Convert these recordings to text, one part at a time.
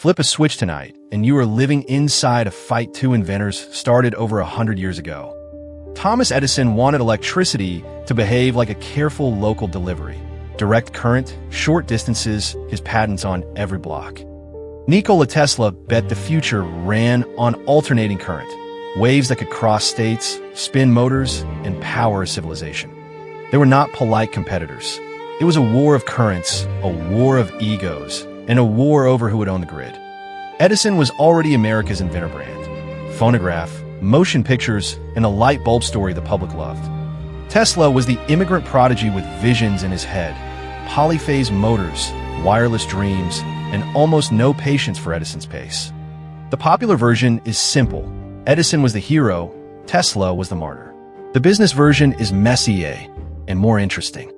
Flip a switch tonight, and you are living inside a fight two inventors started over 100 years ago. Thomas Edison wanted electricity to behave like a careful local delivery. Direct current, short distances, his patents on every block. Nikola Tesla bet the future ran on alternating current, waves that could cross states, spin motors, and power a civilization. They were not polite competitors. It was a war of currents, a war of egos, and a war over who would own the grid. Edison was already America's inventor brand. Phonograph, motion pictures, and a light bulb story the public loved. Tesla was the immigrant prodigy with visions in his head, polyphase motors, wireless dreams, and almost no patience for Edison's pace. The popular version is simple. Edison was the hero, Tesla was the martyr. The business version is messier and more interesting.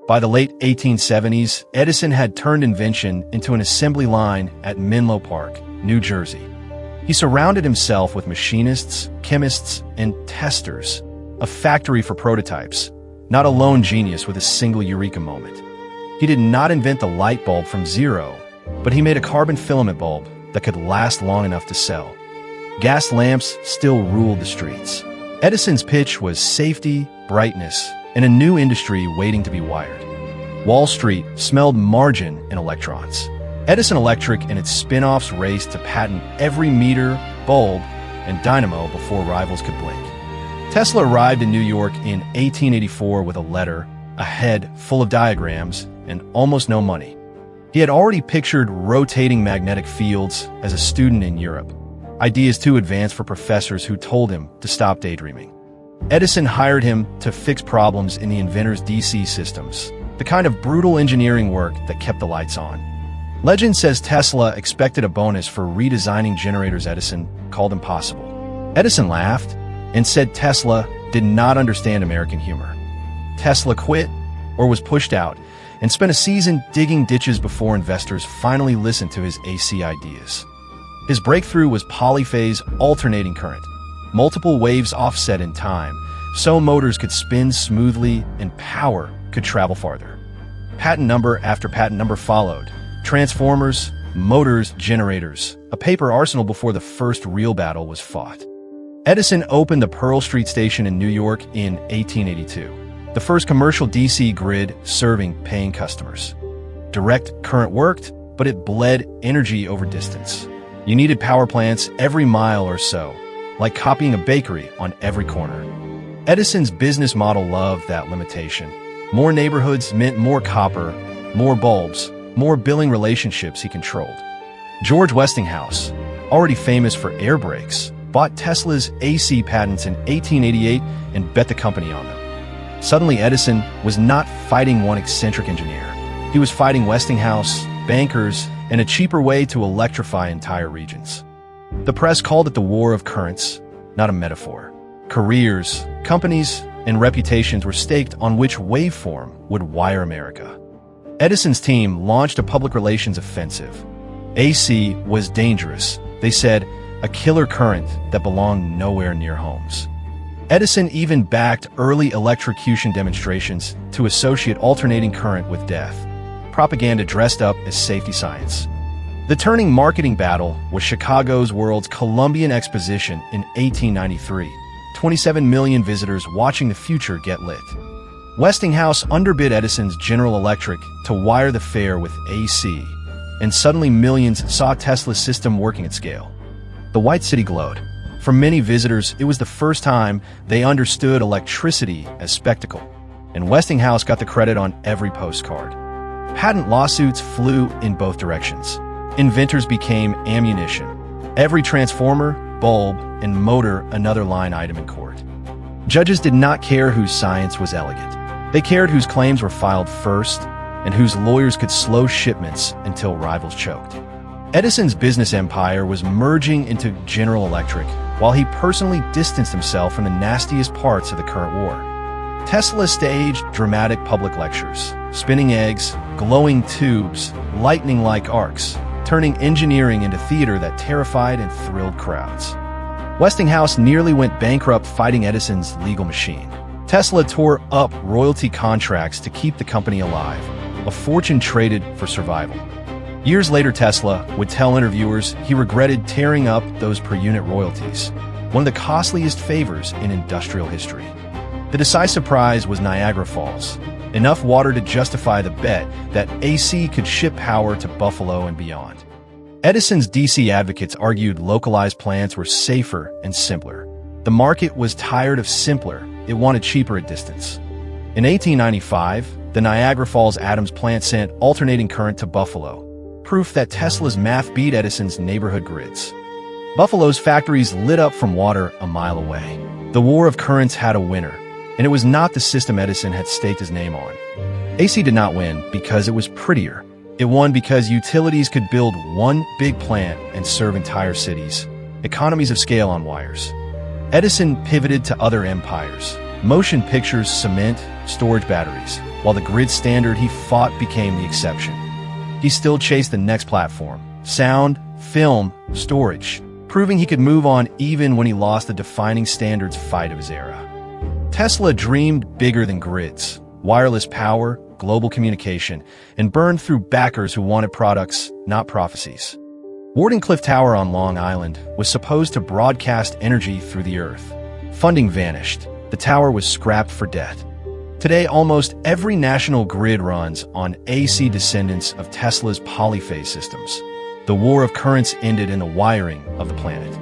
By the late 1870s, Edison had turned invention into an assembly line at Menlo Park, New Jersey. He surrounded himself with machinists, chemists, and testers, a factory for prototypes, not a lone genius with a single eureka moment. He did not invent the light bulb from zero, but he made a carbon filament bulb that could last long enough to sell. Gas lamps still ruled the streets. Edison's pitch was safety, brightness, and a new industry waiting to be wired. Wall Street smelled margin in electrons. Edison Electric and its spin-offs raced to patent every meter, bulb, and dynamo before rivals could blink. Tesla arrived in New York in 1884 with a letter, a head full of diagrams, and almost no money. He had already pictured rotating magnetic fields as a student in Europe, ideas too advanced for professors who told him to stop daydreaming. Edison hired him to fix problems in the inventor's DC systems, the kind of brutal engineering work that kept the lights on. Legend says Tesla expected a bonus for redesigning generators Edison called impossible. Edison laughed and said Tesla did not understand American humor. Tesla quit or was pushed out and spent a season digging ditches before investors finally listened to his AC ideas. His breakthrough was polyphase alternating current, multiple waves offset in time, so motors could spin smoothly and power could travel farther. Patent number after patent number followed. Transformers, motors, generators, a paper arsenal before the first real battle was fought. Edison opened the Pearl Street Station in New York in 1882, the first commercial DC grid serving paying customers. Direct current worked, but it bled energy over distance. You needed power plants every mile or so, like copying a bakery on every corner. Edison's business model loved that limitation. More neighborhoods meant more copper, more bulbs, more billing relationships he controlled. George Westinghouse, already famous for air brakes, bought Tesla's AC patents in 1888 and bet the company on them. Suddenly, Edison was not fighting one eccentric engineer. He was fighting Westinghouse, bankers, and a cheaper way to electrify entire regions. The press called it the War of Currents, not a metaphor. Careers, companies, and reputations were staked on which waveform would wire America. Edison's team launched a public relations offensive. AC was dangerous, they said, a killer current that belonged nowhere near homes. Edison even backed early electrocution demonstrations to associate alternating current with death. Propaganda dressed up as safety science. The turning marketing battle was Chicago's World's Columbian Exposition in 1893. 27 million visitors watching the future get lit. Westinghouse underbid Edison's General Electric to wire the fair with AC, and suddenly millions saw Tesla's system working at scale. The White City glowed. For many visitors, it was the first time they understood electricity as spectacle, and Westinghouse got the credit on every postcard. Patent lawsuits flew in both directions. Inventors became ammunition. Every transformer, bulb, and motor another line item in court. Judges did not care whose science was elegant. They cared whose claims were filed first and whose lawyers could slow shipments until rivals choked. Edison's business empire was merging into General Electric while he personally distanced himself from the nastiest parts of the current war. Tesla staged dramatic public lectures, spinning eggs, glowing tubes, lightning-like arcs, turning engineering into theater that terrified and thrilled crowds. Westinghouse nearly went bankrupt fighting Edison's legal machine. Tesla tore up royalty contracts to keep the company alive, a fortune traded for survival. Years later, Tesla would tell interviewers he regretted tearing up those per-unit royalties, one of the costliest favors in industrial history. The decisive prize was Niagara Falls, enough water to justify the bet that AC could ship power to Buffalo and beyond. Edison's DC advocates argued localized plants were safer and simpler. The market was tired of simpler, it wanted cheaper at distance. In 1895, the Niagara Falls Adams plant sent alternating current to Buffalo, proof that Tesla's math beat Edison's neighborhood grids. Buffalo's factories lit up from water a mile away. The war of currents had a winner, and it was not the system Edison had staked his name on. AC did not win because it was prettier. It won because utilities could build one big plant and serve entire cities. Economies of scale on wires. Edison pivoted to other empires. Motion pictures, cement, storage batteries, while the grid standard he fought became the exception. He still chased the next platform. Sound, film, storage, proving he could move on even when he lost the defining standards fight of his era. Tesla dreamed bigger than grids, wireless power, global communication, and burned through backers who wanted products, not prophecies. Wardenclyffe Tower on Long Island was supposed to broadcast energy through the earth. Funding vanished. The tower was scrapped for debt. Today, almost every national grid runs on AC, descendants of Tesla's polyphase systems. The war of currents ended in the wiring of the planet.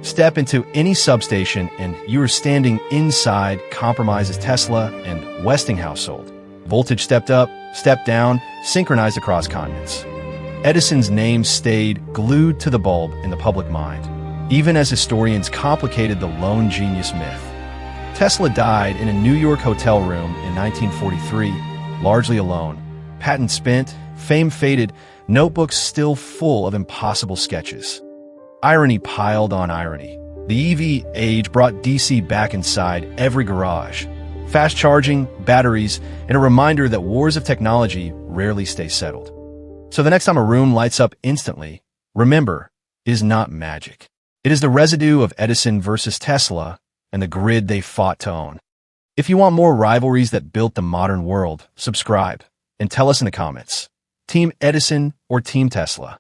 Step into any substation and you are standing inside compromises Tesla and Westinghouse household. Voltage stepped up, stepped down, synchronized across continents. Edison's name stayed glued to the bulb in the public mind, even as historians complicated the lone genius myth. Tesla died in a New York hotel room in 1943, largely alone. Patent spent, fame faded, notebooks still full of impossible sketches. Irony piled on irony. The EV age brought DC back inside every garage. Fast charging, batteries, and a reminder that wars of technology rarely stay settled. So the next time a room lights up instantly, remember, it is not magic. It is the residue of Edison versus Tesla and the grid they fought to own. If you want more rivalries that built the modern world, subscribe and tell us in the comments. Team Edison or Team Tesla?